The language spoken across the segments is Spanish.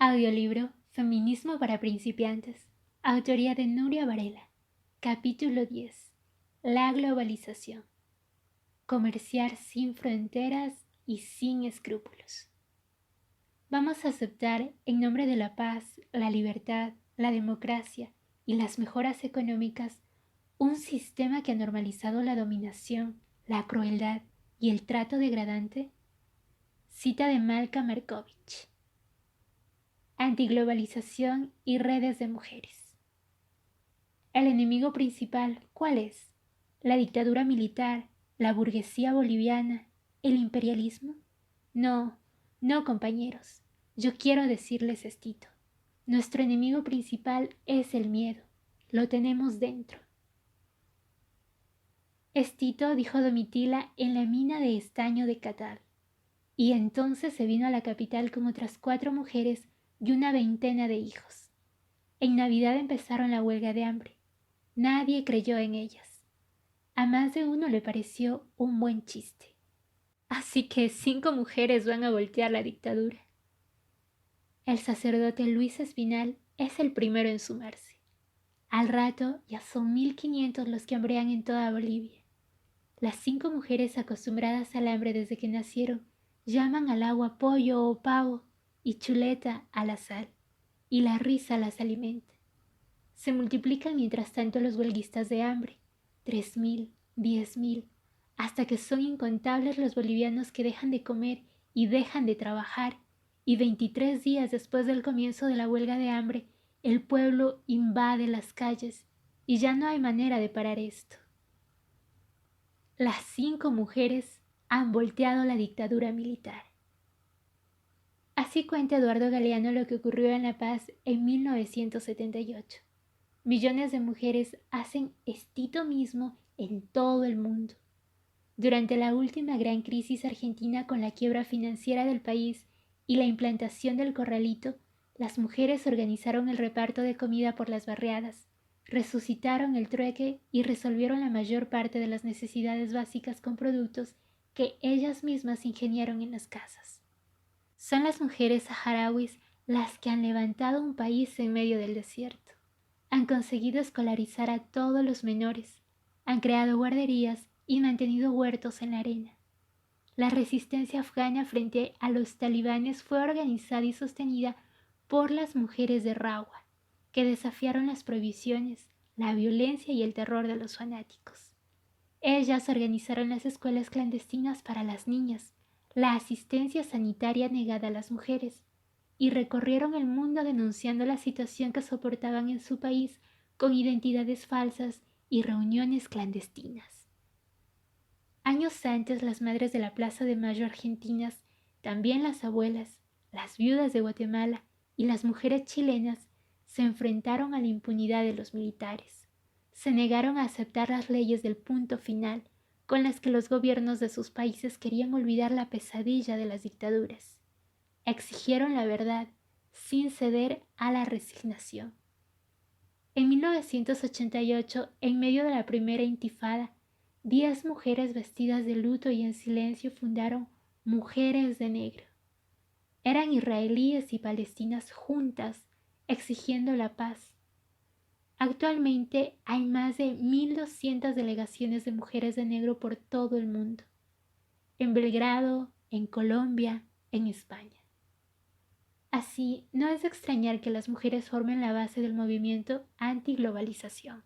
Audiolibro Feminismo para principiantes. Autoría de Nuria Varela. Capítulo 10. La globalización. Comerciar sin fronteras y sin escrúpulos. Vamos a aceptar, en nombre de la paz, la libertad, la democracia y las mejoras económicas, un sistema que ha normalizado la dominación, la crueldad y el trato degradante. Cita de Malka Markovich. Antiglobalización y redes de mujeres. El enemigo principal, ¿cuál es? ¿La dictadura militar, la burguesía boliviana, el imperialismo? No, no, compañeros. Yo quiero decirles esto. Nuestro enemigo principal es el miedo. Lo tenemos dentro. Estito dijo Domitila en la mina de estaño de Catal. Y entonces se vino a la capital con otras 4 mujeres y una veintena de hijos. En Navidad empezaron la huelga de hambre. Nadie creyó en ellas. A más de uno le pareció un buen chiste. Así que 5 mujeres van a voltear la dictadura. El sacerdote Luis Espinal es el primero en sumarse. Al rato ya son 1500 los que hambrean en toda Bolivia. Las 5 mujeres acostumbradas al hambre desde que nacieron llaman al agua pollo o pavo y chuleta a la sal, y la risa las alimenta. Se multiplican mientras tanto los huelguistas de hambre, 3000, 10.000, hasta que son incontables los bolivianos que dejan de comer y dejan de trabajar, y 23 días después del comienzo de la huelga de hambre, el pueblo invade las calles y ya no hay manera de parar esto. Las 5 mujeres han volteado la dictadura militar. Así cuenta Eduardo Galeano lo que ocurrió en La Paz en 1978. Millones de mujeres hacen esto mismo en todo el mundo. Durante la última gran crisis argentina con la quiebra financiera del país y la implantación del corralito, las mujeres organizaron el reparto de comida por las barriadas, resucitaron el trueque y resolvieron la mayor parte de las necesidades básicas con productos que ellas mismas ingeniaron en las casas. Son las mujeres saharauis las que han levantado un país en medio del desierto. Han conseguido escolarizar a todos los menores, han creado guarderías y mantenido huertos en la arena. La resistencia afgana frente a los talibanes fue organizada y sostenida por las mujeres de Rawa, que desafiaron las prohibiciones, la violencia y el terror de los fanáticos. Ellas organizaron las escuelas clandestinas para las niñas, la asistencia sanitaria negada a las mujeres, y recorrieron el mundo denunciando la situación que soportaban en su país con identidades falsas y reuniones clandestinas. Años antes, las madres de la Plaza de Mayo argentinas, también las abuelas, las viudas de Guatemala y las mujeres chilenas se enfrentaron a la impunidad de los militares. Se negaron a aceptar las leyes del punto final con las que los gobiernos de sus países querían olvidar la pesadilla de las dictaduras. Exigieron la verdad sin ceder a la resignación. En 1988, en medio de la primera intifada, 10 mujeres vestidas de luto y en silencio fundaron Mujeres de Negro. Eran israelíes y palestinas juntas, exigiendo la paz. Actualmente hay más de 1200 delegaciones de mujeres de negro por todo el mundo. En Belgrado, en Colombia, en España. Así, no es de extrañar que las mujeres formen la base del movimiento antiglobalización.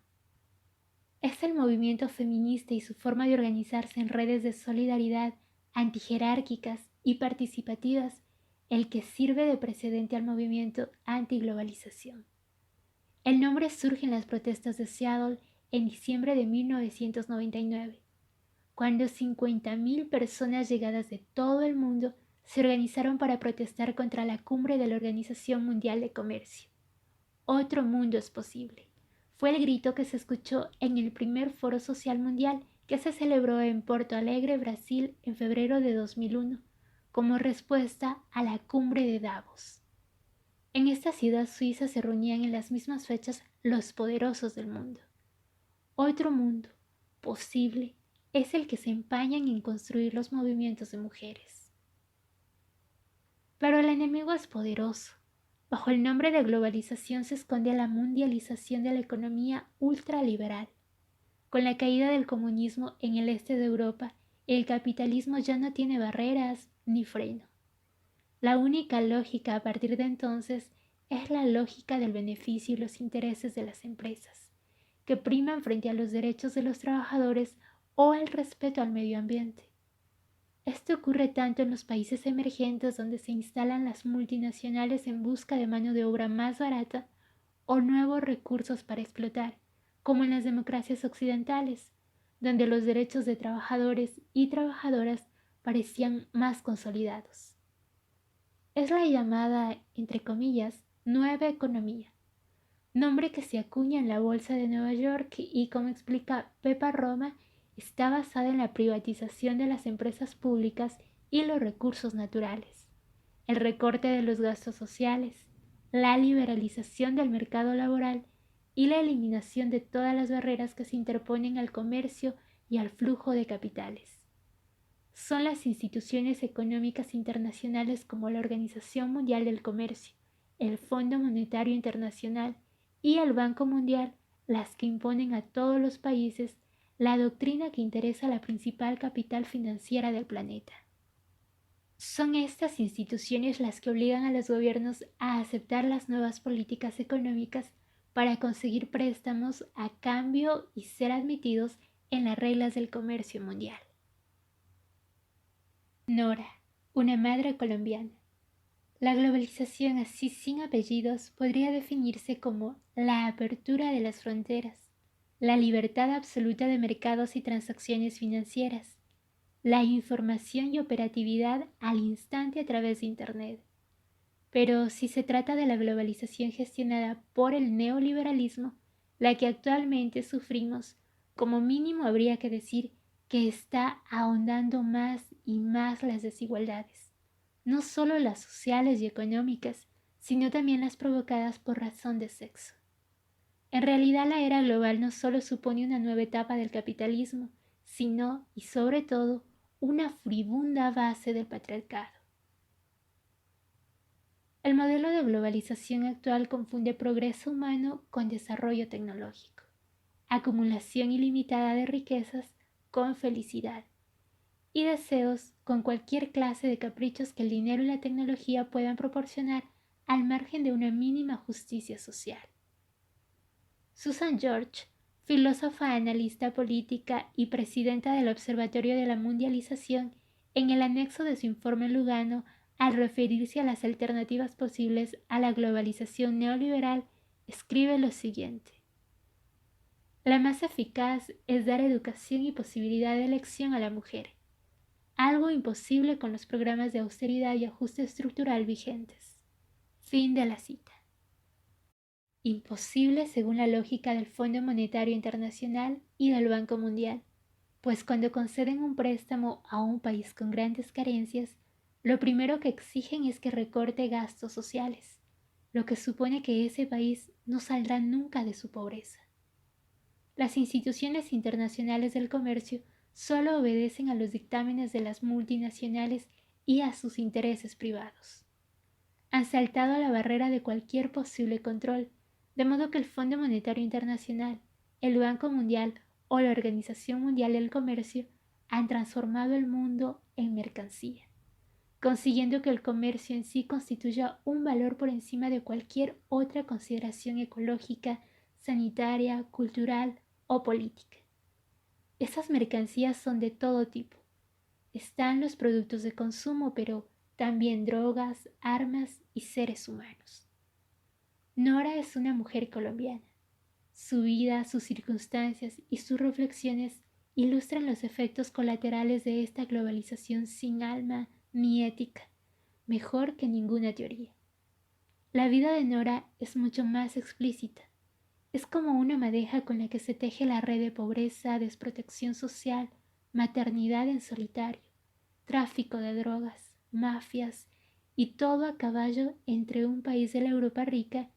Es el movimiento feminista y su forma de organizarse en redes de solidaridad antijerárquicas y participativas el que sirve de precedente al movimiento antiglobalización. El nombre surge en las protestas de Seattle en diciembre de 1999, cuando 50.000 personas llegadas de todo el mundo se organizaron para protestar contra la cumbre de la Organización Mundial de Comercio. Otro mundo es posible. Fue el grito que se escuchó en el primer Foro Social Mundial que se celebró en Porto Alegre, Brasil, en febrero de 2001, como respuesta a la cumbre de Davos. En esta ciudad suiza se reunían en las mismas fechas los poderosos del mundo. Otro mundo posible es el que se empañan en construir los movimientos de mujeres. Pero el enemigo es poderoso. Bajo el nombre de globalización se esconde la mundialización de la economía ultraliberal. Con la caída del comunismo en el este de Europa, el capitalismo ya no tiene barreras ni freno. La única lógica a partir de entonces es la lógica del beneficio y los intereses de las empresas, que priman frente a los derechos de los trabajadores o el respeto al medio ambiente. Esto ocurre tanto en los países emergentes donde se instalan las multinacionales en busca de mano de obra más barata o nuevos recursos para explotar, como en las democracias occidentales, donde los derechos de trabajadores y trabajadoras parecían más consolidados. Es la llamada, entre comillas, nueva economía, nombre que se acuña en la Bolsa de Nueva York y, como explica Pepa Roma, está basada en la privatización de las empresas públicas y los recursos naturales, el recorte de los gastos sociales, la liberalización del mercado laboral y la eliminación de todas las barreras que se interponen al comercio y al flujo de capitales. Son las instituciones económicas internacionales como la Organización Mundial del Comercio, el Fondo Monetario Internacional y el Banco Mundial las que imponen a todos los países la doctrina que interesa a la principal capital financiera del planeta. Son estas instituciones las que obligan a los gobiernos a aceptar las nuevas políticas económicas para conseguir préstamos a cambio y ser admitidos en las reglas del comercio mundial. Nora, una madre colombiana. La globalización, así sin apellidos, podría definirse como la apertura de las fronteras, la libertad absoluta de mercados y transacciones financieras, la información y operatividad al instante a través de Internet. Pero si se trata de la globalización gestionada por el neoliberalismo, la que actualmente sufrimos, como mínimo habría que decir que está ahondando más y más las desigualdades, no solo las sociales y económicas, sino también las provocadas por razón de sexo. En realidad, la era global no solo supone una nueva etapa del capitalismo, sino, y sobre todo, una furibunda base del patriarcado. El modelo de globalización actual confunde progreso humano con desarrollo tecnológico, acumulación ilimitada de riquezas con felicidad y deseos con cualquier clase de caprichos que el dinero y la tecnología puedan proporcionar al margen de una mínima justicia social. Susan George, filósofa, analista política y presidenta del Observatorio de la Mundialización, en el anexo de su informe Lugano, al referirse a las alternativas posibles a la globalización neoliberal, escribe lo siguiente: la más eficaz es dar educación y posibilidad de elección a la mujer, algo imposible con los programas de austeridad y ajuste estructural vigentes. Fin de la cita. Imposible según la lógica del Fondo Monetario Internacional y del Banco Mundial, pues cuando conceden un préstamo a un país con grandes carencias, lo primero que exigen es que recorte gastos sociales, lo que supone que ese país no saldrá nunca de su pobreza. Las instituciones internacionales del comercio solo obedecen a los dictámenes de las multinacionales y a sus intereses privados. Han saltado la barrera de cualquier posible control, de modo que el Fondo Monetario Internacional, el Banco Mundial o la Organización Mundial del Comercio han transformado el mundo en mercancía, consiguiendo que el comercio en sí constituya un valor por encima de cualquier otra consideración ecológica, sanitaria, cultural o política. Esas mercancías son de todo tipo. Están los productos de consumo, pero también drogas, armas y seres humanos. Nora es una mujer colombiana. Su vida, sus circunstancias y sus reflexiones ilustran los efectos colaterales de esta globalización sin alma ni ética, mejor que ninguna teoría. La vida de Nora es mucho más explícita. Es como una madeja con la que se teje la red de pobreza, desprotección social, maternidad en solitario, tráfico de drogas, mafias y todo a caballo entre un país de la Europa rica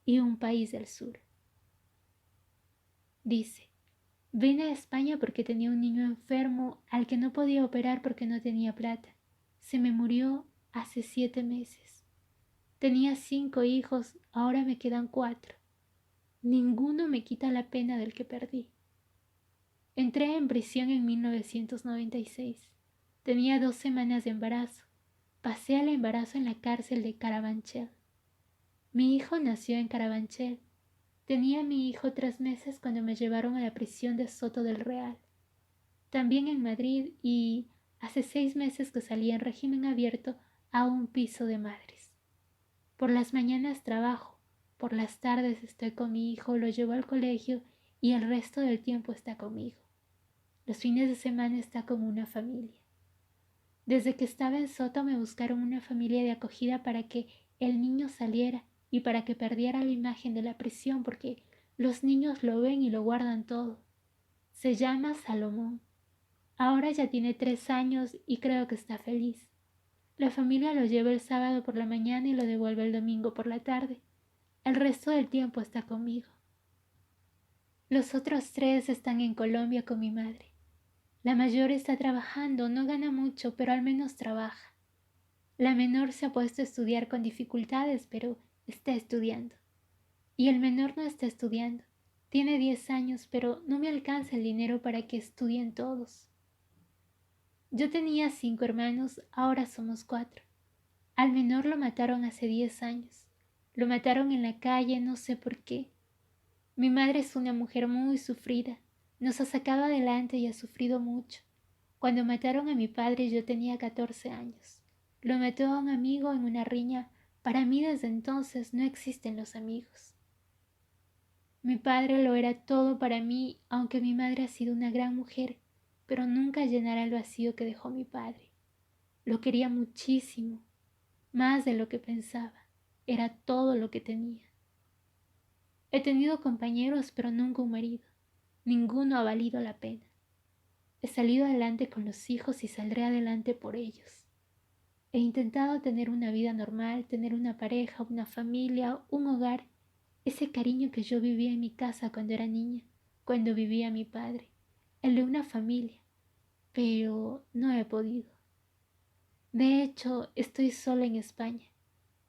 y un país del sur. Dice: vine a España porque tenía un niño enfermo al que no podía operar porque no tenía plata. Se me murió hace 7 meses. Tenía 5 hijos, ahora me quedan 4. Ninguno me quita la pena del que perdí. Entré en prisión en 1996. Tenía 2 semanas de embarazo. Pasé el embarazo en la cárcel de Carabanchel. Mi hijo nació en Carabanchel. Tenía a mi hijo 3 meses cuando me llevaron a la prisión de Soto del Real. También en Madrid, y hace 6 meses que salí en régimen abierto a un piso de madres. Por las mañanas trabajo, por las tardes estoy con mi hijo, lo llevo al colegio y el resto del tiempo está conmigo. Los fines de semana está con una familia. Desde que estaba en Soto me buscaron una familia de acogida para que el niño saliera y para que perdiera la imagen de la prisión, porque los niños lo ven y lo guardan todo. Se llama Salomón. Ahora ya tiene 3 años y creo que está feliz. La familia lo lleva el sábado por la mañana y lo devuelve el domingo por la tarde. El resto del tiempo está conmigo. Los otros 3 están en Colombia con mi madre. La mayor está trabajando, no gana mucho, pero al menos trabaja. La menor se ha puesto a estudiar con dificultades, pero está estudiando. Y el menor no está estudiando. Tiene 10 años, pero no me alcanza el dinero para que estudien todos. Yo tenía 5 hermanos, ahora somos 4. Al menor lo mataron hace 10 años. Lo mataron en la calle, no sé por qué. Mi madre es una mujer muy sufrida. Nos ha sacado adelante y ha sufrido mucho. Cuando mataron a mi padre yo tenía 14 años. Lo mató a un amigo en una riña. Para mí desde entonces no existen los amigos. Mi padre lo era todo para mí, aunque mi madre ha sido una gran mujer, pero nunca llenará el vacío que dejó mi padre. Lo quería muchísimo, más de lo que pensaba. Era todo lo que tenía. He tenido compañeros, pero nunca un marido. Ninguno ha valido la pena. He salido adelante con los hijos y saldré adelante por ellos. He intentado tener una vida normal, tener una pareja, una familia, un hogar, ese cariño que yo vivía en mi casa cuando era niña, cuando vivía mi padre, el de una familia, pero no he podido. De hecho, estoy sola en España,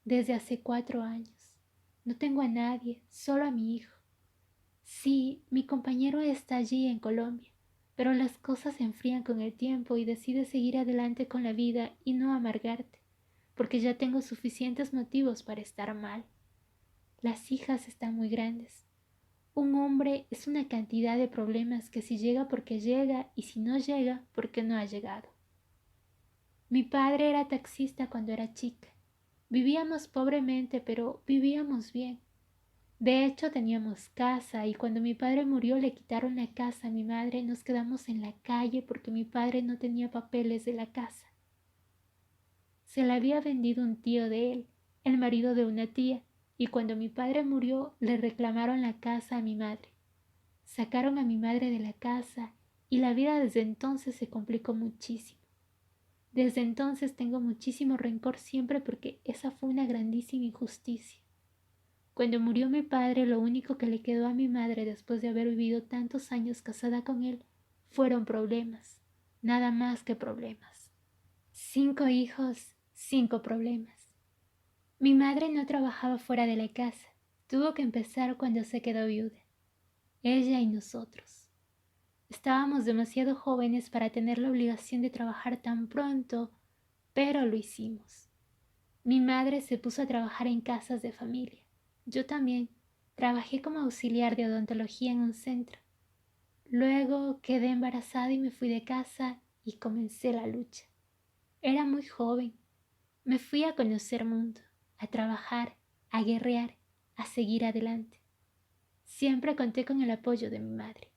desde hace 4 años. No tengo a nadie, solo a mi hijo. Sí, mi compañero está allí en Colombia, pero las cosas se enfrían con el tiempo y decides seguir adelante con la vida y no amargarte, porque ya tengo suficientes motivos para estar mal. Las hijas están muy grandes. Un hombre es una cantidad de problemas que si llega porque llega y si no llega porque no ha llegado. Mi padre era taxista cuando era chica. Vivíamos pobremente, pero vivíamos bien. De hecho, teníamos casa y cuando mi padre murió le quitaron la casa a mi madre y nos quedamos en la calle porque mi padre no tenía papeles de la casa. Se la había vendido un tío de él, el marido de una tía, y cuando mi padre murió le reclamaron la casa a mi madre. Sacaron a mi madre de la casa y la vida desde entonces se complicó muchísimo. Desde entonces tengo muchísimo rencor siempre porque esa fue una grandísima injusticia. Cuando murió mi padre, lo único que le quedó a mi madre después de haber vivido tantos años casada con él fueron problemas, nada más que problemas. 5 hijos, 5 problemas. Mi madre no trabajaba fuera de la casa, tuvo que empezar cuando se quedó viuda. Ella y nosotros. Estábamos demasiado jóvenes para tener la obligación de trabajar tan pronto, pero lo hicimos. Mi madre se puso a trabajar en casas de familia. Yo también trabajé como auxiliar de odontología en un centro. Luego quedé embarazada y me fui de casa y comencé la lucha. Era muy joven. Me fui a conocer mundo, a trabajar, a guerrear, a seguir adelante. Siempre conté con el apoyo de mi madre.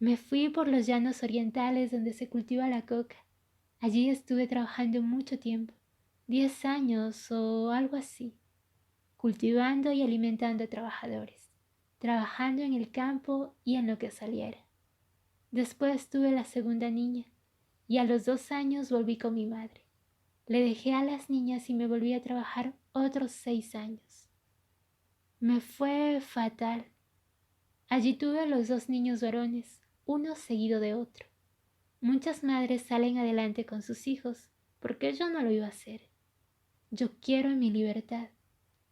Me fui por los llanos orientales donde se cultiva la coca. Allí estuve trabajando mucho tiempo, 10 años o algo así, cultivando y alimentando a trabajadores, trabajando en el campo y en lo que saliera. Después tuve la segunda niña y a los 2 años volví con mi madre. Le dejé a las niñas y me volví a trabajar otros 6 años. Me fue fatal. Allí tuve a los 2 niños varones, uno seguido de otro. Muchas madres salen adelante con sus hijos, porque yo no lo iba a hacer. Yo quiero mi libertad.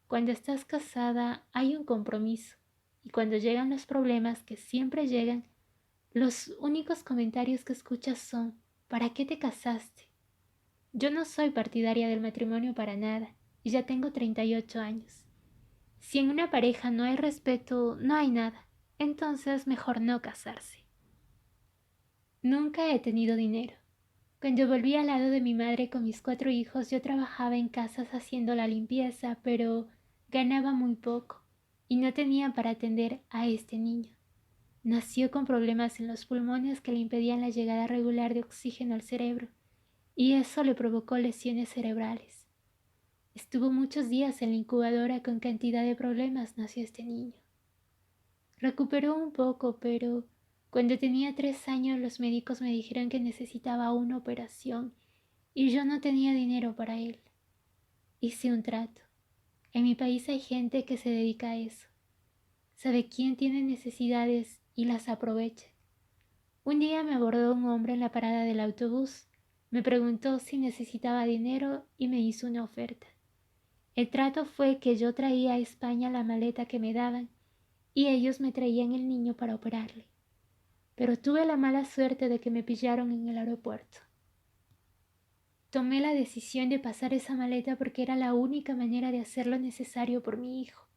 Cuando estás casada hay un compromiso y cuando llegan los problemas, que siempre llegan, los únicos comentarios que escuchas son: ¿para qué te casaste? Yo no soy partidaria del matrimonio para nada y ya tengo 38 años. Si en una pareja no hay respeto, no hay nada. Entonces mejor no casarse. Nunca he tenido dinero. Cuando volví al lado de mi madre con mis 4 hijos, yo trabajaba en casas haciendo la limpieza, pero ganaba muy poco y no tenía para atender a este niño. Nació con problemas en los pulmones que le impedían la llegada regular de oxígeno al cerebro, y eso le provocó lesiones cerebrales. Estuvo muchos días en la incubadora con cantidad de problemas. Nació este niño. Recuperó un poco, pero cuando tenía 3 años los médicos me dijeron que necesitaba una operación y yo no tenía dinero para él. Hice un trato. En mi país hay gente que se dedica a eso. Sabe quién tiene necesidades y las aprovecha. Un día me abordó un hombre en la parada del autobús. Me preguntó si necesitaba dinero y me hizo una oferta. El trato fue que yo traía a España la maleta que me daban y ellos me traían el niño para operarle. Pero tuve la mala suerte de que me pillaron en el aeropuerto. Tomé la decisión de pasar esa maleta porque era la única manera de hacer lo necesario por mi hijo.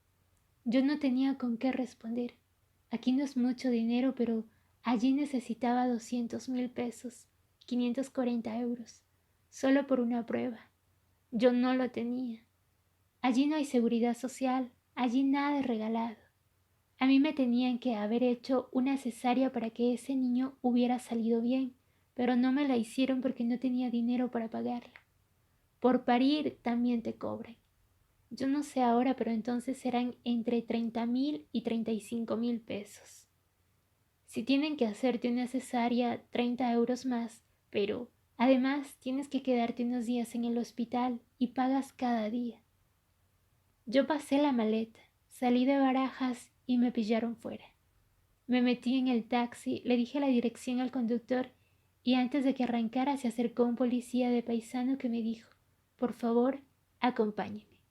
Yo no tenía con qué responder. Aquí no es mucho dinero, pero allí necesitaba 200,000 pesos, 540 euros, solo por una prueba. Yo no lo tenía. Allí no hay seguridad social, allí nada es regalado. A mí me tenían que haber hecho una cesárea para que ese niño hubiera salido bien, pero no me la hicieron porque no tenía dinero para pagarla. Por parir también te cobran. Yo no sé ahora, pero entonces eran entre 30,000 y 35,000 pesos. Si tienen que hacerte una cesárea, 30 euros más, pero además tienes que quedarte unos días en el hospital y pagas cada día. Yo pasé la maleta, salí de Barajas y me pillaron fuera. Me metí en el taxi, le dije la dirección al conductor y antes de que arrancara se acercó un policía de paisano que me dijo: por favor, acompáñeme.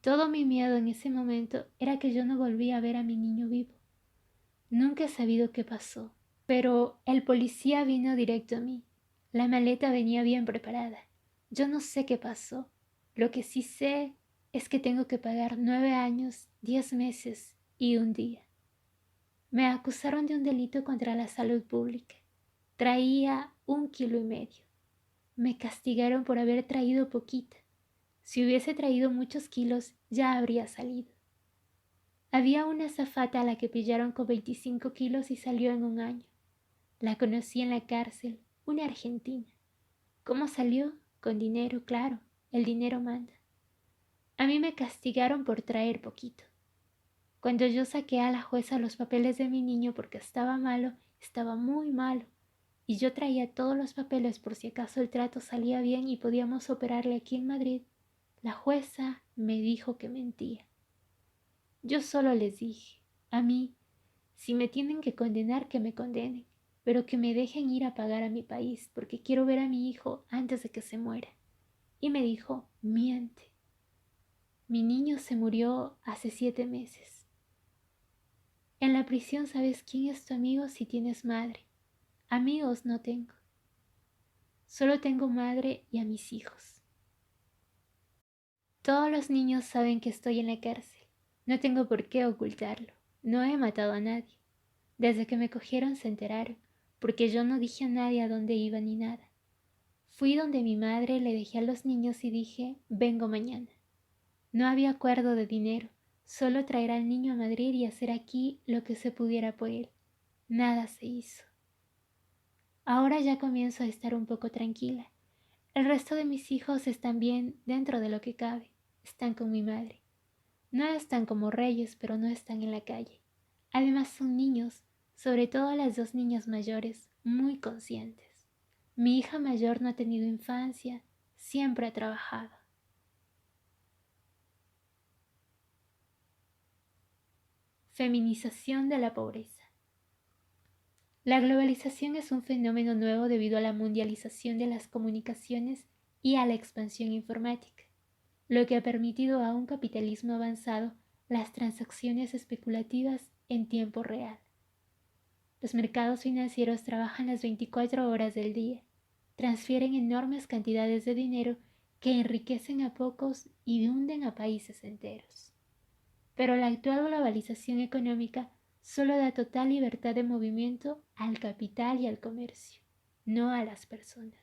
Todo mi miedo en ese momento era que yo no volvía a ver a mi niño vivo. Nunca he sabido qué pasó, pero el policía vino directo a mí. La maleta venía bien preparada. Yo no sé qué pasó. Lo que sí sé es que tengo que pagar 9 años, 10 meses y un día. Me acusaron de un delito contra la salud pública. Traía 1,5 kilos. Me castigaron por haber traído poquita. Si hubiese traído muchos kilos, ya habría salido. Había una azafata a la que pillaron con 25 kilos y salió en un año. La conocí en la cárcel, una argentina. ¿Cómo salió? Con dinero, claro. El dinero manda. A mí me castigaron por traer poquito. Cuando yo saqué a la jueza los papeles de mi niño porque estaba malo, estaba muy malo, y yo traía todos los papeles por si acaso el trato salía bien y podíamos operarle aquí en Madrid, la jueza me dijo que mentía. Yo solo les dije: a mí, si me tienen que condenar, que me condenen, pero que me dejen ir a pagar a mi país porque quiero ver a mi hijo antes de que se muera. Y me dijo: miente. Mi niño se murió hace 7 meses. En la prisión sabes quién es tu amigo si tienes madre. Amigos no tengo. Solo tengo madre y a mis hijos. Todos los niños saben que estoy en la cárcel. No tengo por qué ocultarlo. No he matado a nadie. Desde que me cogieron se enteraron, porque yo no dije a nadie a dónde iba ni nada. Fui donde mi madre, le dejé a los niños y dije: vengo mañana. No había acuerdo de dinero, solo traer al niño a Madrid y hacer aquí lo que se pudiera por él. Nada se hizo. Ahora ya comienzo a estar un poco tranquila. El resto de mis hijos están bien dentro de lo que cabe. Están con mi madre. No están como reyes, pero no están en la calle. Además son niños, sobre todo las 2 niñas mayores, muy conscientes. Mi hija mayor no ha tenido infancia, siempre ha trabajado. Feminización de la pobreza. La globalización es un fenómeno nuevo debido a la mundialización de las comunicaciones y a la expansión informática. lo que ha permitido a un capitalismo avanzado las transacciones especulativas en tiempo real. Los mercados financieros trabajan las 24 horas del día, transfieren enormes cantidades de dinero que enriquecen a pocos y hunden a países enteros. Pero la actual globalización económica solo da total libertad de movimiento al capital y al comercio, no a las personas.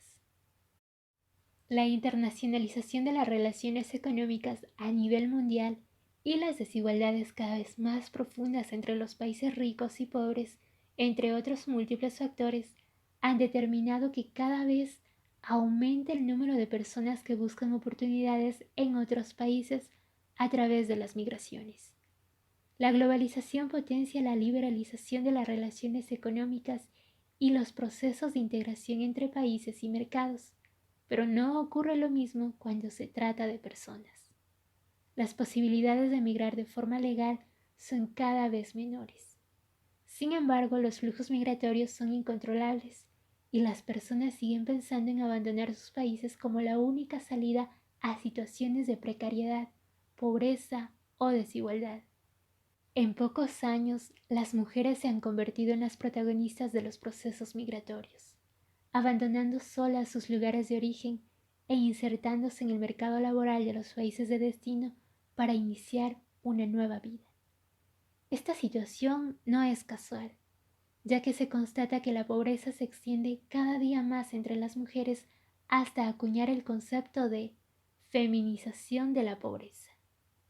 La internacionalización de las relaciones económicas a nivel mundial y las desigualdades cada vez más profundas entre los países ricos y pobres, entre otros múltiples factores, han determinado que cada vez aumente el número de personas que buscan oportunidades en otros países a través de las migraciones. La globalización potencia la liberalización de las relaciones económicas y los procesos de integración entre países y mercados, pero no ocurre lo mismo cuando se trata de personas. Las posibilidades de emigrar de forma legal son cada vez menores. Sin embargo, los flujos migratorios son incontrolables y las personas siguen pensando en abandonar sus países como la única salida a situaciones de precariedad, pobreza o desigualdad. En pocos años, las mujeres se han convertido en las protagonistas de los procesos migratorios, abandonando solas sus lugares de origen e insertándose en el mercado laboral de los países de destino para iniciar una nueva vida. Esta situación no es casual, ya que se constata que la pobreza se extiende cada día más entre las mujeres hasta acuñar el concepto de feminización de la pobreza.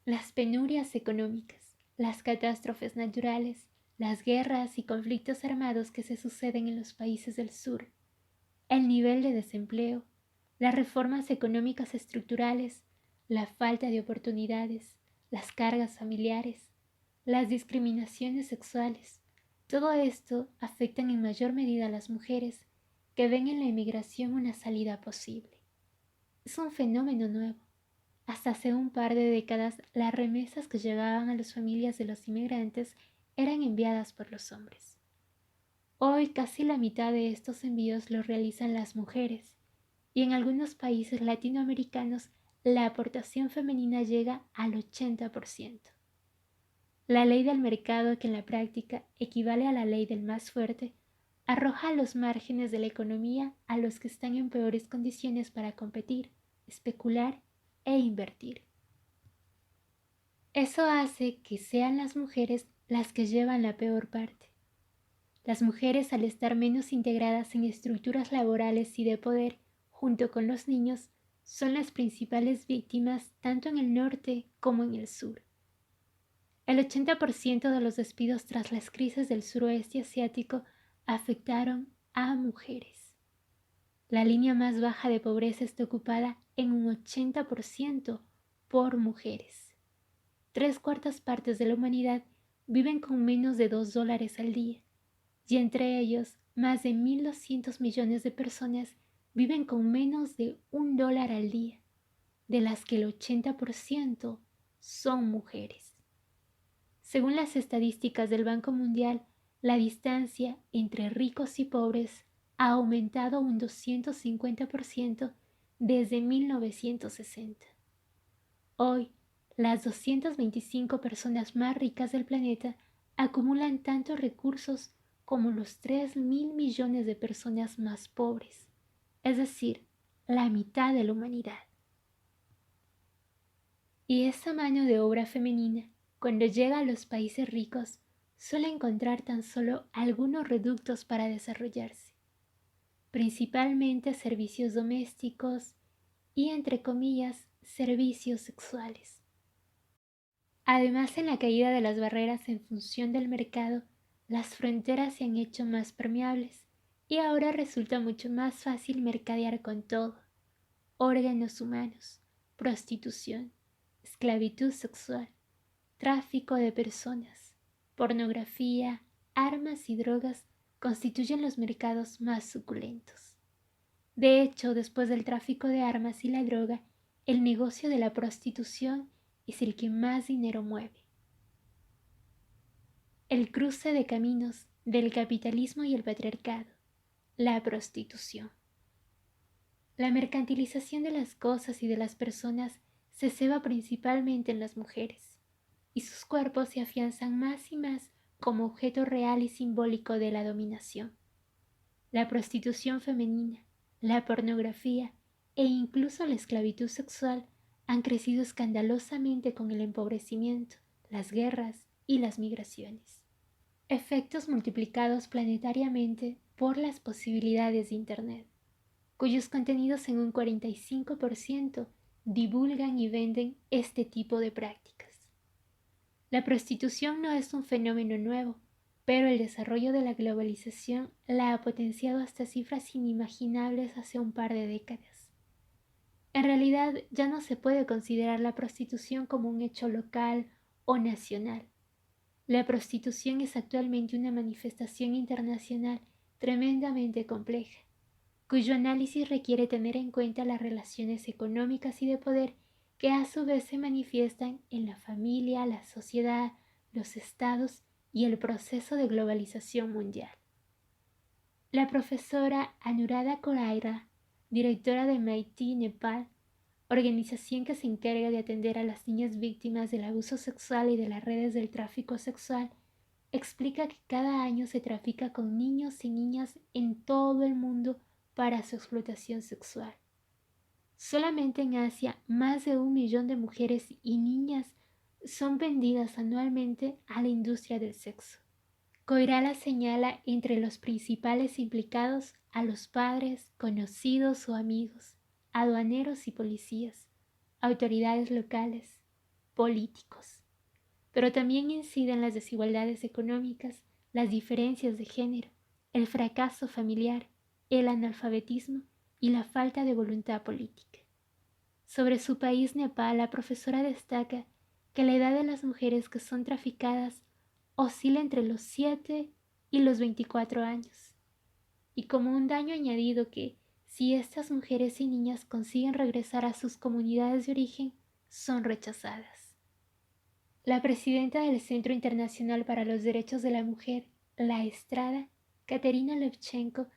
Las penurias económicas, las catástrofes naturales, las guerras y conflictos armados que se suceden en los países del sur, el nivel de desempleo, las reformas económicas estructurales, la falta de oportunidades, las cargas familiares, las discriminaciones sexuales, todo esto afecta en mayor medida a las mujeres que ven en la emigración una salida posible. Es un fenómeno nuevo. Hasta hace un par de décadas, las remesas que llegaban a las familias de los inmigrantes eran enviadas por los hombres. Hoy casi la mitad de estos envíos los realizan las mujeres, y en algunos países latinoamericanos la aportación femenina llega al 80%. La ley del mercado, que en la práctica equivale a la ley del más fuerte, arroja los márgenes de la economía a los que están en peores condiciones para competir, especular e invertir. Eso hace que sean las mujeres las que llevan la peor parte. Las mujeres, al estar menos integradas en estructuras laborales y de poder, junto con los niños, son las principales víctimas tanto en el norte como en el sur. El 80% de los despidos tras las crisis del suroeste asiático afectaron a mujeres. La línea más baja de pobreza está ocupada en un 80% por mujeres. 3/4 de la humanidad viven con menos de $2 al día, y entre ellos más de 1.200 millones de personas viven con menos de $1 al día, de las que el 80% son mujeres. Según las estadísticas del Banco Mundial, la distancia entre ricos y pobres ha aumentado un 250% desde 1960. Hoy, las 225 personas más ricas del planeta acumulan tantos recursos como los 3.000 millones de personas más pobres, es decir, la mitad de la humanidad. Y esa mano de obra femenina, cuando llega a los países ricos, suele encontrar tan solo algunos reductos para desarrollarse, principalmente servicios domésticos y, entre comillas, servicios sexuales. Además, en la caída de las barreras en función del mercado, las fronteras se han hecho más permeables y ahora resulta mucho más fácil mercadear con todo: órganos humanos, prostitución, esclavitud sexual, tráfico de personas, pornografía, armas y drogas constituyen los mercados más suculentos. De hecho, después del tráfico de armas y la droga, el negocio de la prostitución es el que más dinero mueve. El cruce de caminos del capitalismo y el patriarcado, la prostitución. La mercantilización de las cosas y de las personas se ceba principalmente en las mujeres, y sus cuerpos se afianzan más y más como objeto real y simbólico de la dominación. La prostitución femenina, la pornografía e incluso la esclavitud sexual han crecido escandalosamente con el empobrecimiento, las guerras y las migraciones. Efectos multiplicados planetariamente por las posibilidades de Internet, cuyos contenidos en un 45% divulgan y venden este tipo de prácticas. La prostitución no es un fenómeno nuevo, pero el desarrollo de la globalización la ha potenciado hasta cifras inimaginables hace un par de décadas. En realidad ya no se puede considerar la prostitución como un hecho local o nacional. La prostitución es actualmente una manifestación internacional tremendamente compleja, cuyo análisis requiere tener en cuenta las relaciones económicas y de poder que a su vez se manifiestan en la familia, la sociedad, los estados y el proceso de globalización mundial. La profesora Anuradha Koraira, directora de MIT Nepal, organización que se encarga de atender a las niñas víctimas del abuso sexual y de las redes del tráfico sexual, explica que cada año se trafica con niños y niñas en todo el mundo para su explotación sexual. Solamente en Asia, más de 1 millón de mujeres y niñas son vendidas anualmente a la industria del sexo. Koirala señala entre los principales implicados a los padres, conocidos o amigos, aduaneros y policías, autoridades locales, políticos. Pero también inciden las desigualdades económicas, las diferencias de género, el fracaso familiar, el analfabetismo y la falta de voluntad política. Sobre su país, Nepal, la profesora destaca que la edad de las mujeres que son traficadas oscila entre los 7 y los 24 años, y como un daño añadido que, si estas mujeres y niñas consiguen regresar a sus comunidades de origen, son rechazadas. La presidenta del Centro Internacional para los Derechos de la Mujer, La Estrada, Katerina Levchenko,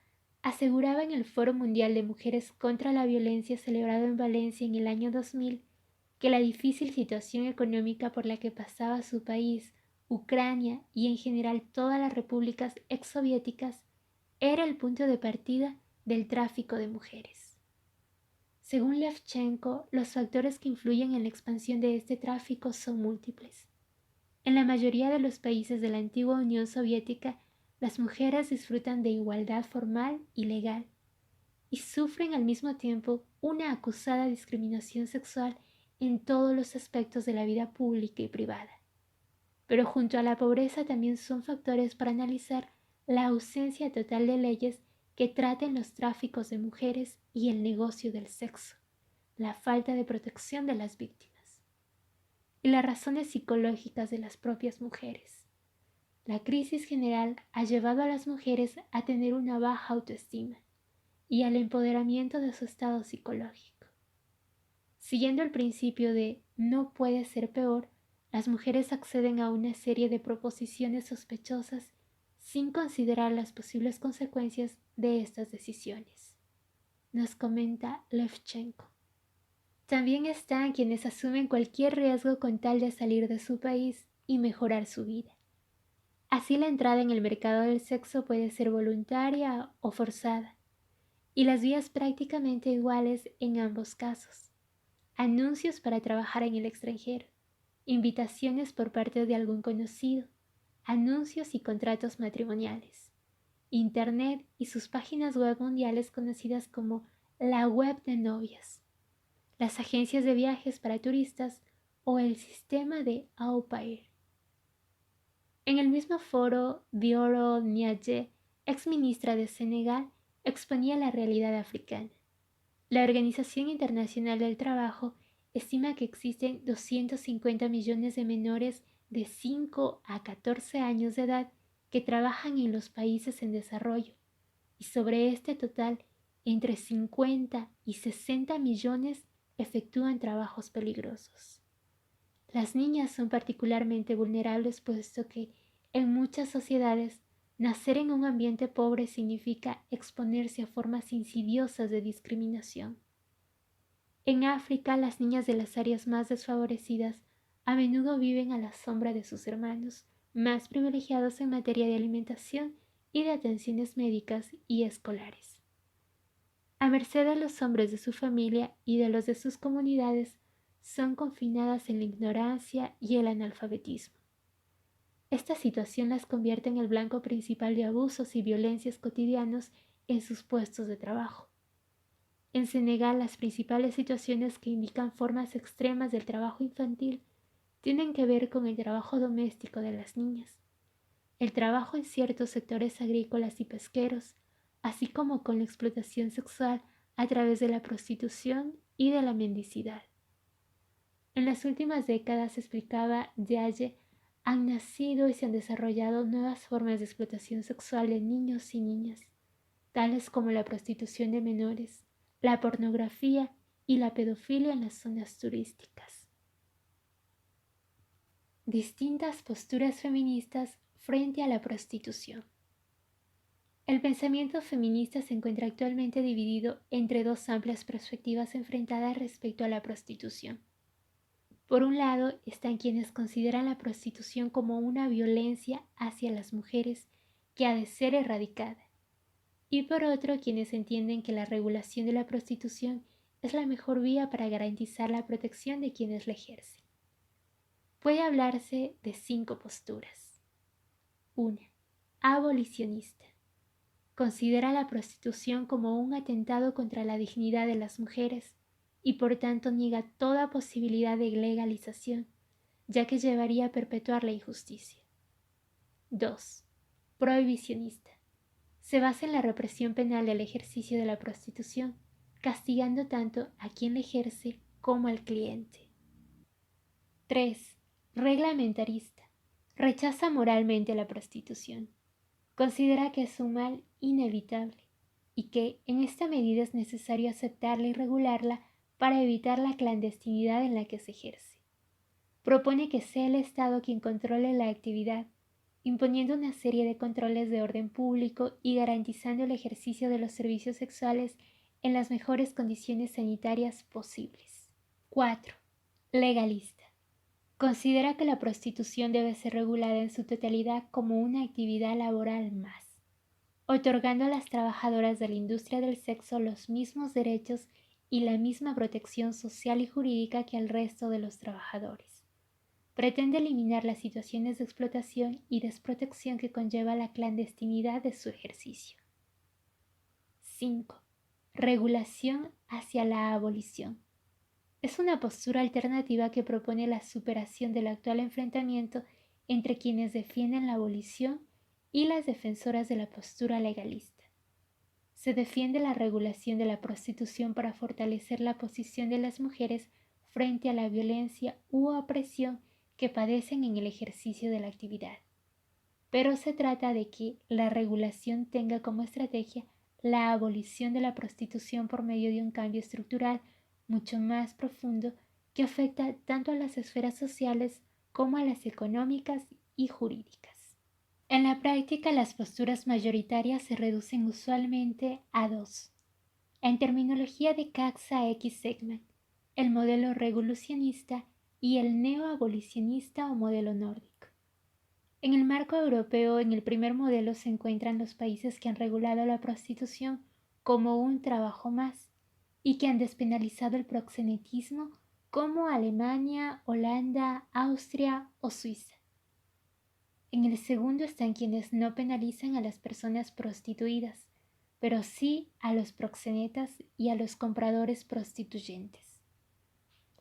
aseguraba en el Foro Mundial de Mujeres contra la Violencia celebrado en Valencia en el año 2000 que la difícil situación económica por la que pasaba su país, Ucrania y en general todas las repúblicas exsoviéticas era el punto de partida del tráfico de mujeres. Según Levchenko, los factores que influyen en la expansión de este tráfico son múltiples. En la mayoría de los países de la antigua Unión Soviética, las mujeres disfrutan de igualdad formal y legal y sufren al mismo tiempo una acusada discriminación sexual en todos los aspectos de la vida pública y privada. Pero junto a la pobreza también son factores para analizar la ausencia total de leyes que traten los tráficos de mujeres y el negocio del sexo, la falta de protección de las víctimas y las razones psicológicas de las propias mujeres. La crisis general ha llevado a las mujeres a tener una baja autoestima y al empoderamiento de su estado psicológico. Siguiendo el principio de no puede ser peor, las mujeres acceden a una serie de proposiciones sospechosas sin considerar las posibles consecuencias de estas decisiones. Nos comenta Levchenko. También están quienes asumen cualquier riesgo con tal de salir de su país y mejorar su vida. Así la entrada en el mercado del sexo puede ser voluntaria o forzada, y las vías prácticamente iguales en ambos casos. Anuncios para trabajar en el extranjero, invitaciones por parte de algún conocido, anuncios y contratos matrimoniales, Internet y sus páginas web mundiales conocidas como la web de novias, las agencias de viajes para turistas o el sistema de au pair. En el mismo foro, Dioro Niadje, ex ministra de Senegal, exponía la realidad africana. La Organización Internacional del Trabajo estima que existen 250 millones de menores de 5 a 14 años de edad que trabajan en los países en desarrollo, y sobre este total, entre 50 y 60 millones efectúan trabajos peligrosos. Las niñas son particularmente vulnerables puesto que, en muchas sociedades, nacer en un ambiente pobre significa exponerse a formas insidiosas de discriminación. En África, las niñas de las áreas más desfavorecidas a menudo viven a la sombra de sus hermanos, más privilegiados en materia de alimentación y de atenciones médicas y escolares. A merced de los hombres de su familia y de los de sus comunidades, son confinadas en la ignorancia y el analfabetismo. Esta situación las convierte en el blanco principal de abusos y violencias cotidianos en sus puestos de trabajo. En Senegal, las principales situaciones que indican formas extremas del trabajo infantil tienen que ver con el trabajo doméstico de las niñas, el trabajo en ciertos sectores agrícolas y pesqueros, así como con la explotación sexual a través de la prostitución y de la mendicidad. En las últimas décadas, explicaba Diaye, han nacido y se han desarrollado nuevas formas de explotación sexual de niños y niñas, tales como la prostitución de menores, la pornografía y la pedofilia en las zonas turísticas. Distintas posturas feministas frente a la prostitución. El pensamiento feminista se encuentra actualmente dividido entre dos amplias perspectivas enfrentadas respecto a la prostitución. Por un lado están quienes consideran la prostitución como una violencia hacia las mujeres que ha de ser erradicada, y por otro quienes entienden que la regulación de la prostitución es la mejor vía para garantizar la protección de quienes la ejercen. Puede hablarse de 5 posturas. 1. Abolicionista. Considera la prostitución como un atentado contra la dignidad de las mujeres y por tanto niega toda posibilidad de legalización, ya que llevaría a perpetuar la injusticia. 2. Prohibicionista. Se basa en la represión penal del ejercicio de la prostitución, castigando tanto a quien la ejerce como al cliente. 3. Reglamentarista. Rechaza moralmente la prostitución. Considera que es un mal inevitable y que en esta medida es necesario aceptarla y regularla para evitar la clandestinidad en la que se ejerce. Propone que sea el Estado quien controle la actividad, imponiendo una serie de controles de orden público y garantizando el ejercicio de los servicios sexuales en las mejores condiciones sanitarias posibles. 4. Legalista. Considera que la prostitución debe ser regulada en su totalidad como una actividad laboral más, otorgando a las trabajadoras de la industria del sexo los mismos derechos y la misma protección social y jurídica que al resto de los trabajadores. Pretende eliminar las situaciones de explotación y desprotección que conlleva la clandestinidad de su ejercicio. 5. Regulación hacia la abolición. Es una postura alternativa que propone la superación del actual enfrentamiento entre quienes defienden la abolición y las defensoras de la postura legalista. Se defiende la regulación de la prostitución para fortalecer la posición de las mujeres frente a la violencia u opresión que padecen en el ejercicio de la actividad. Pero se trata de que la regulación tenga como estrategia la abolición de la prostitución por medio de un cambio estructural mucho más profundo que afecta tanto a las esferas sociales como a las económicas y jurídicas. En la práctica, las posturas mayoritarias se reducen usualmente a 2. En terminología de Caxa X. Segman, el modelo regulacionista y el neoabolicionista o modelo nórdico. En el marco europeo, en el primer modelo se encuentran los países que han regulado la prostitución como un trabajo más y que han despenalizado el proxenetismo como Alemania, Holanda, Austria o Suiza. En el segundo están quienes no penalizan a las personas prostituidas, pero sí a los proxenetas y a los compradores prostituyentes.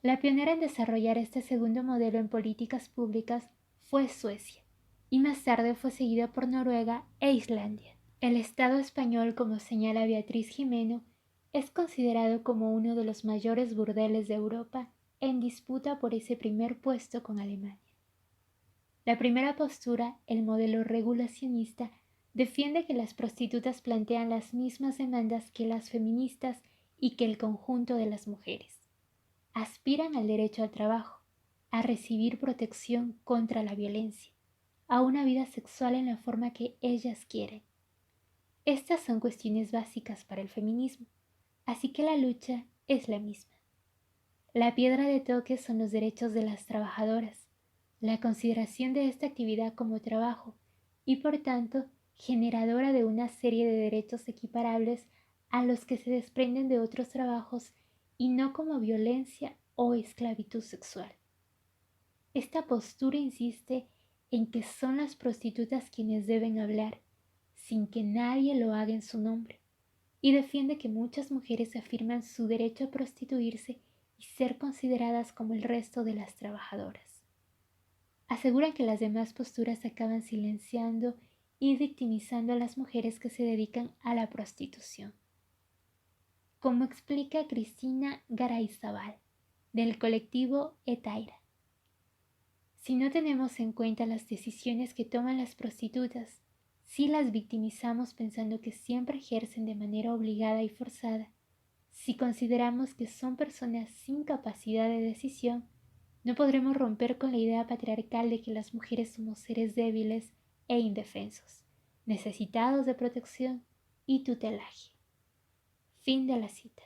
La pionera en desarrollar este segundo modelo en políticas públicas fue Suecia, y más tarde fue seguida por Noruega e Islandia. El Estado español, como señala Beatriz Gimeno, es considerado como uno de los mayores burdeles de Europa en disputa por ese primer puesto con Alemania. La primera postura, el modelo regulacionista, defiende que las prostitutas plantean las mismas demandas que las feministas y que el conjunto de las mujeres. Aspiran al derecho al trabajo, a recibir protección contra la violencia, a una vida sexual en la forma que ellas quieren. Estas son cuestiones básicas para el feminismo, así que la lucha es la misma. La piedra de toque son los derechos de las trabajadoras, la consideración de esta actividad como trabajo y por tanto generadora de una serie de derechos equiparables a los que se desprenden de otros trabajos y no como violencia o esclavitud sexual. Esta postura insiste en que son las prostitutas quienes deben hablar, sin que nadie lo haga en su nombre, y defiende que muchas mujeres afirman su derecho a prostituirse y ser consideradas como el resto de las trabajadoras. Aseguran que las demás posturas acaban silenciando y victimizando a las mujeres que se dedican a la prostitución. Como explica Cristina Garayzábal, del colectivo Etaira. Si no tenemos en cuenta las decisiones que toman las prostitutas, si las victimizamos pensando que siempre ejercen de manera obligada y forzada, si consideramos que son personas sin capacidad de decisión, no podremos romper con la idea patriarcal de que las mujeres somos seres débiles e indefensos, necesitados de protección y tutelaje. Fin de la cita.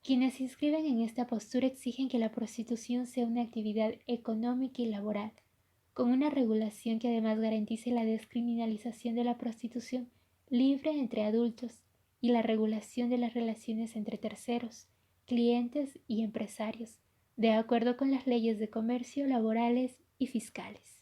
Quienes se inscriben en esta postura exigen que la prostitución sea una actividad económica y laboral, con una regulación que además garantice la descriminalización de la prostitución libre entre adultos y la regulación de las relaciones entre terceros, clientes y empresarios, de acuerdo con las leyes de comercio, laborales y fiscales.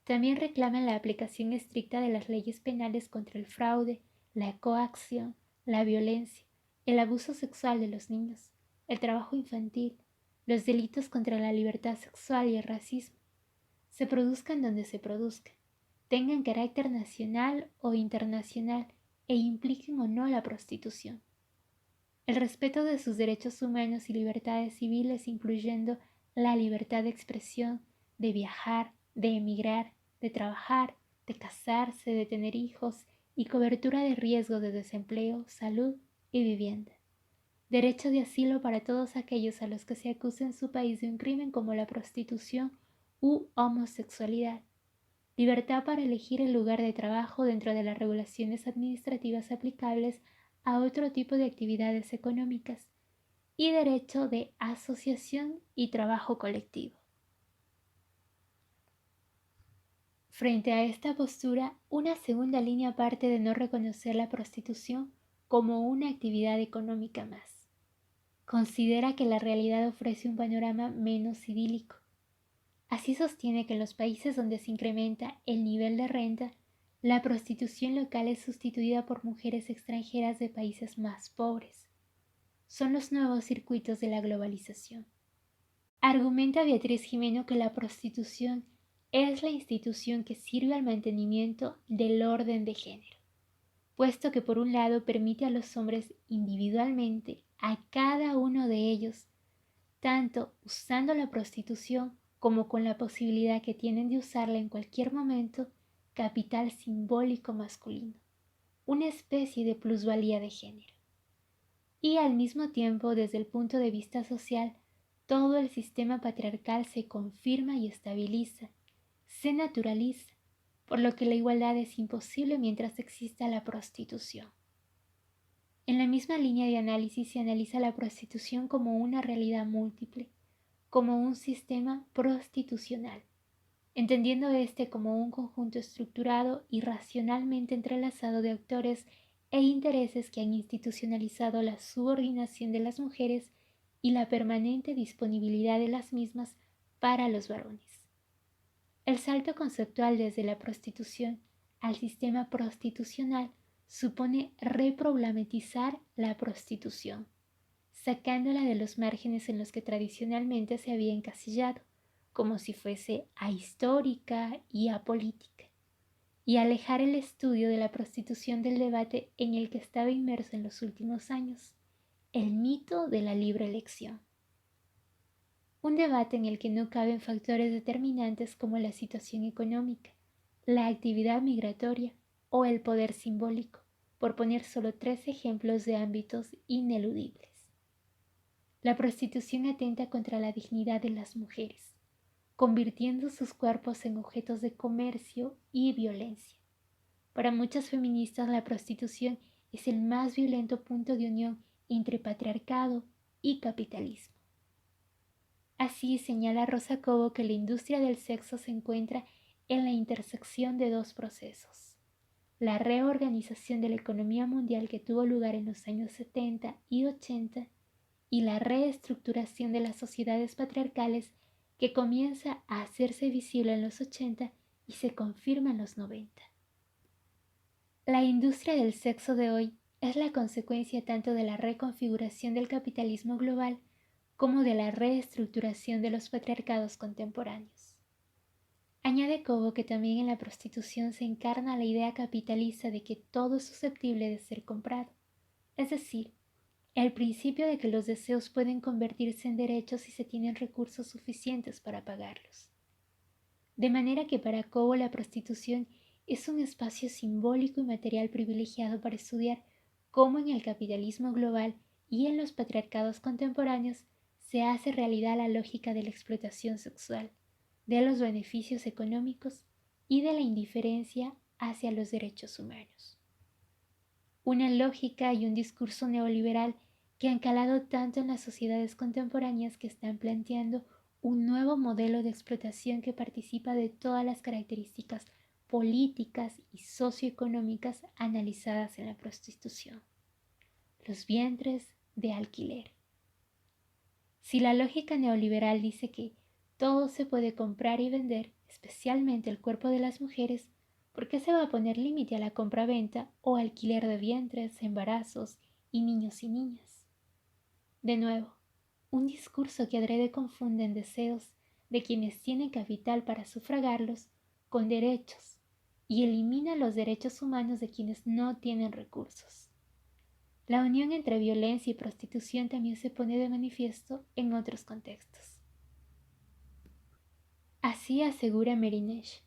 También reclaman la aplicación estricta de las leyes penales contra el fraude, la coacción, la violencia, el abuso sexual de los niños, el trabajo infantil, los delitos contra la libertad sexual y el racismo, se produzcan donde se produzcan, tengan carácter nacional o internacional e impliquen o no la prostitución. El respeto de sus derechos humanos y libertades civiles, incluyendo la libertad de expresión, de viajar, de emigrar, de trabajar, de casarse, de tener hijos y cobertura de riesgo de desempleo, salud y vivienda. Derecho de asilo para todos aquellos a los que se acuse en su país de un crimen como la prostitución u homosexualidad. Libertad para elegir el lugar de trabajo dentro de las regulaciones administrativas aplicables a otro tipo de actividades económicas. Y derecho de asociación y trabajo colectivo. Frente a esta postura, una segunda línea parte de no reconocer la prostitución como una actividad económica más. Considera que la realidad ofrece un panorama menos idílico. Así sostiene que en los países donde se incrementa el nivel de renta, la prostitución local es sustituida por mujeres extranjeras de países más pobres. Son los nuevos circuitos de la globalización. Argumenta Beatriz Jimeno que la prostitución es la institución que sirve al mantenimiento del orden de género, puesto que por un lado permite a los hombres individualmente, a cada uno de ellos, tanto usando la prostitución como con la posibilidad que tienen de usarla en cualquier momento, capital simbólico masculino, una especie de plusvalía de género. Y al mismo tiempo, desde el punto de vista social, todo el sistema patriarcal se confirma y estabiliza, se naturaliza, por lo que la igualdad es imposible mientras exista la prostitución. En la misma línea de análisis se analiza la prostitución como una realidad múltiple, como un sistema prostitucional, entendiendo este como un conjunto estructurado y racionalmente entrelazado de actores e intereses que han institucionalizado la subordinación de las mujeres y la permanente disponibilidad de las mismas para los varones. El salto conceptual desde la prostitución al sistema prostitucional supone reproblematizar la prostitución, sacándola de los márgenes en los que tradicionalmente se había encasillado, como si fuese ahistórica y apolítica, y alejar el estudio de la prostitución del debate en el que estaba inmerso en los últimos años, el mito de la libre elección. Un debate en el que no caben factores determinantes como la situación económica, la actividad migratoria o el poder simbólico, por poner solo 3 ejemplos de ámbitos ineludibles. La prostitución atenta contra la dignidad de las mujeres, convirtiendo sus cuerpos en objetos de comercio y violencia. Para muchas feministas, la prostitución es el más violento punto de unión entre patriarcado y capitalismo. Así señala Rosa Cobo que la industria del sexo se encuentra en la intersección de dos procesos: la reorganización de la economía mundial que tuvo lugar en los años 70 y 80 y la reestructuración de las sociedades patriarcales que comienza a hacerse visible en los 80 y se confirma en los 90. La industria del sexo de hoy es la consecuencia tanto de la reconfiguración del capitalismo global como de la reestructuración de los patriarcados contemporáneos. Añade Cobo que también en la prostitución se encarna la idea capitalista de que todo es susceptible de ser comprado, es decir, el principio de que los deseos pueden convertirse en derechos si se tienen recursos suficientes para pagarlos. De manera que para Cobo la prostitución es un espacio simbólico y material privilegiado para estudiar cómo en el capitalismo global y en los patriarcados contemporáneos se hace realidad la lógica de la explotación sexual, de los beneficios económicos y de la indiferencia hacia los derechos humanos. Una lógica y un discurso neoliberal que han calado tanto en las sociedades contemporáneas que están planteando un nuevo modelo de explotación que participa de todas las características políticas y socioeconómicas analizadas en la prostitución. Los vientres de alquiler. Si la lógica neoliberal dice que todo se puede comprar y vender, especialmente el cuerpo de las mujeres, ¿por qué se va a poner límite a la compra-venta o alquiler de vientres, embarazos y niños y niñas? De nuevo, un discurso que adrede confunde en deseos de quienes tienen capital para sufragarlos con derechos y elimina los derechos humanos de quienes no tienen recursos. La unión entre violencia y prostitución también se pone de manifiesto en otros contextos. Así asegura Merinesh: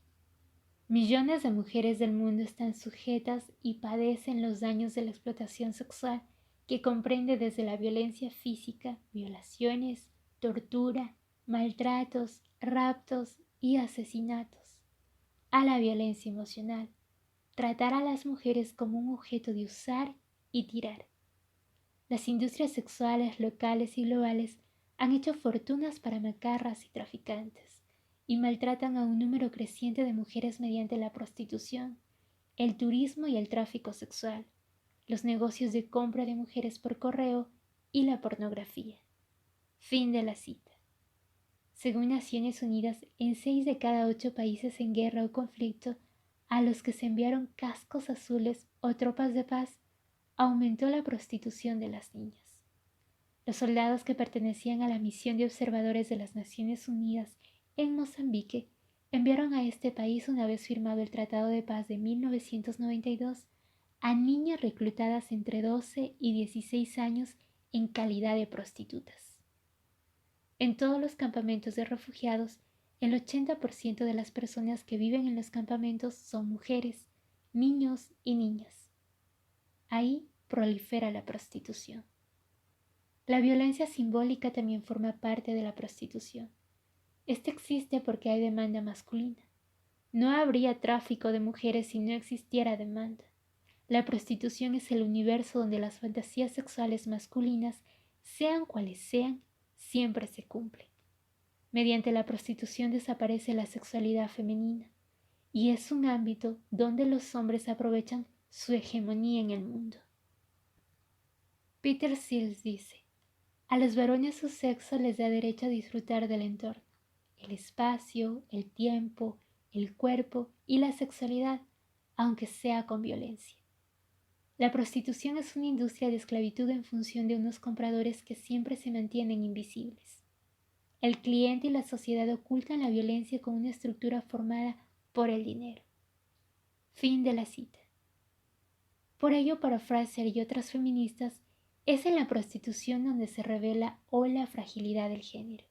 millones de mujeres del mundo están sujetas y padecen los daños de la explotación sexual, que comprende desde la violencia física, violaciones, tortura, maltratos, raptos y asesinatos, a la violencia emocional, tratar a las mujeres como un objeto de usar y tirar. Las industrias sexuales locales y globales han hecho fortunas para macarras y traficantes, y maltratan a un número creciente de mujeres mediante la prostitución, el turismo y el tráfico sexual, los negocios de compra de mujeres por correo y la pornografía. Fin de la cita. Según Naciones Unidas, en 6 de cada 8 países en guerra o conflicto, a los que se enviaron cascos azules o tropas de paz, aumentó la prostitución de las niñas. Los soldados que pertenecían a la misión de observadores de las Naciones Unidas en Mozambique enviaron a este país, una vez firmado el Tratado de Paz de 1992, a niñas reclutadas entre 12 y 16 años en calidad de prostitutas. En todos los campamentos de refugiados, el 80% de las personas que viven en los campamentos son mujeres, niños y niñas. Ahí prolifera la prostitución. La violencia simbólica también forma parte de la prostitución. Esta existe porque hay demanda masculina. No habría tráfico de mujeres si no existiera demanda. La prostitución es el universo donde las fantasías sexuales masculinas, sean cuales sean, siempre se cumplen. Mediante la prostitución desaparece la sexualidad femenina, y es un ámbito donde los hombres aprovechan su hegemonía en el mundo. Peter Sills dice: a los varones su sexo les da derecho a disfrutar del entorno, el espacio, el tiempo, el cuerpo y la sexualidad, aunque sea con violencia. La prostitución es una industria de esclavitud en función de unos compradores que siempre se mantienen invisibles. El cliente y la sociedad ocultan la violencia con una estructura formada por el dinero. Fin de la cita. Por ello, para Fraser y otras feministas, es en la prostitución donde se revela hoy la fragilidad del género,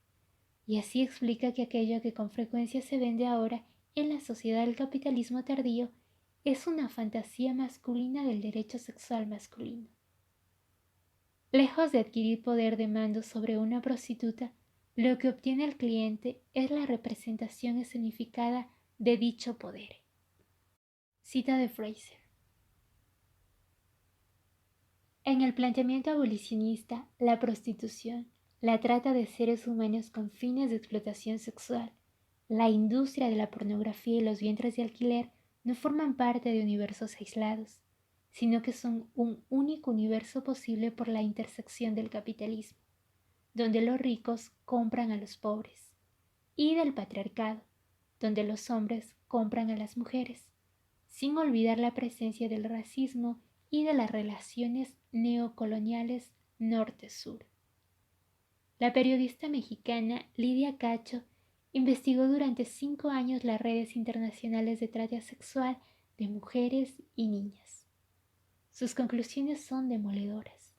y así explica que aquello que con frecuencia se vende ahora en la sociedad del capitalismo tardío es una fantasía masculina del derecho sexual masculino. Lejos de adquirir poder de mando sobre una prostituta, lo que obtiene el cliente es la representación escenificada de dicho poder. Cita de Fraser. En el planteamiento abolicionista, la prostitución, la trata de seres humanos con fines de explotación sexual, la industria de la pornografía y los vientres de alquiler no forman parte de universos aislados, sino que son un único universo posible por la intersección del capitalismo, donde los ricos compran a los pobres, y del patriarcado, donde los hombres compran a las mujeres, sin olvidar la presencia del racismo y de las relaciones neocoloniales norte-sur. La periodista mexicana Lidia Cacho investigó durante 5 años las redes internacionales de trata sexual de mujeres y niñas. Sus conclusiones son demoledoras.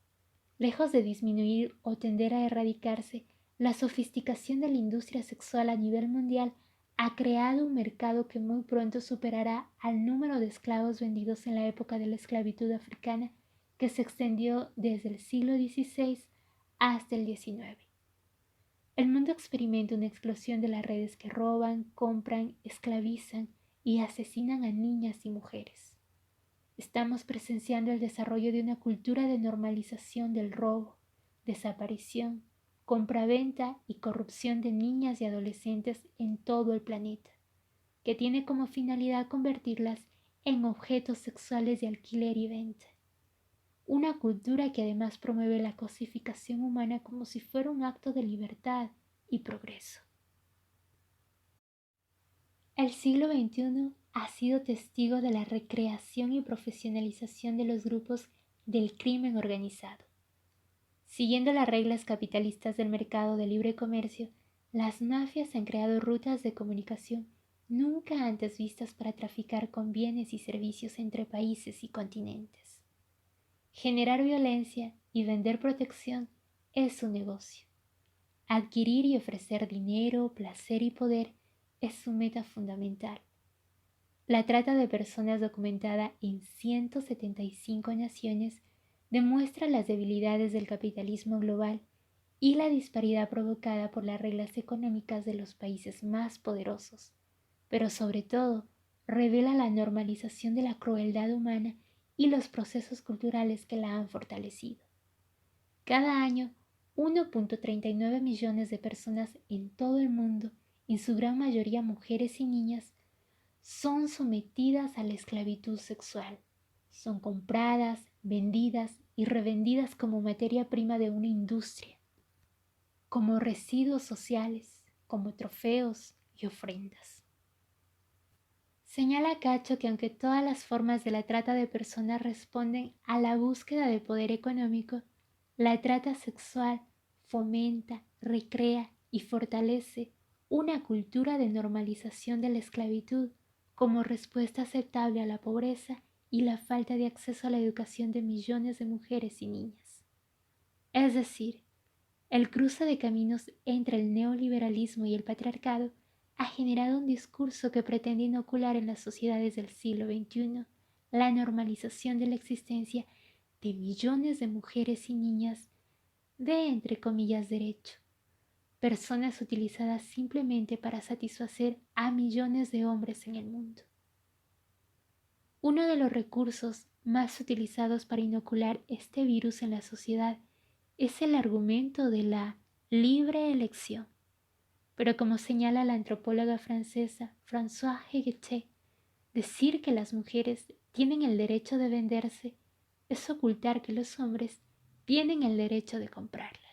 Lejos de disminuir o tender a erradicarse, la sofisticación de la industria sexual a nivel mundial ha creado un mercado que muy pronto superará al número de esclavos vendidos en la época de la esclavitud africana, que se extendió desde el siglo XVI hasta el XIX. El mundo experimenta una explosión de las redes que roban, compran, esclavizan y asesinan a niñas y mujeres. Estamos presenciando el desarrollo de una cultura de normalización del robo, desaparición, compraventa y corrupción de niñas y adolescentes en todo el planeta, que tiene como finalidad convertirlas en objetos sexuales de alquiler y venta. Una cultura que además promueve la cosificación humana como si fuera un acto de libertad y progreso. El siglo XXI ha sido testigo de la recreación y profesionalización de los grupos del crimen organizado. Siguiendo las reglas capitalistas del mercado de libre comercio, las mafias han creado rutas de comunicación nunca antes vistas para traficar con bienes y servicios entre países y continentes. Generar violencia y vender protección es su negocio. Adquirir y ofrecer dinero, placer y poder es su meta fundamental. La trata de personas documentada en 175 naciones demuestra las debilidades del capitalismo global y la disparidad provocada por las reglas económicas de los países más poderosos, pero sobre todo revela la normalización de la crueldad humana y los procesos culturales que la han fortalecido. Cada año, 1.39 millones de personas en todo el mundo, en su gran mayoría mujeres y niñas, son sometidas a la esclavitud sexual. Son compradas, vendidas y revendidas como materia prima de una industria, como residuos sociales, como trofeos y ofrendas. Señala Cacho que aunque todas las formas de la trata de personas responden a la búsqueda de poder económico, la trata sexual fomenta, recrea y fortalece una cultura de normalización de la esclavitud como respuesta aceptable a la pobreza y la falta de acceso a la educación de millones de mujeres y niñas. Es decir, el cruce de caminos entre el neoliberalismo y el patriarcado ha generado un discurso que pretende inocular en las sociedades del siglo XXI la normalización de la existencia de millones de mujeres y niñas de, entre comillas, derecho, personas utilizadas simplemente para satisfacer a millones de hombres en el mundo. Uno de los recursos más utilizados para inocular este virus en la sociedad es el argumento de la libre elección. Pero como señala la antropóloga francesa Françoise Hegethe, decir que las mujeres tienen el derecho de venderse es ocultar que los hombres tienen el derecho de comprarlas.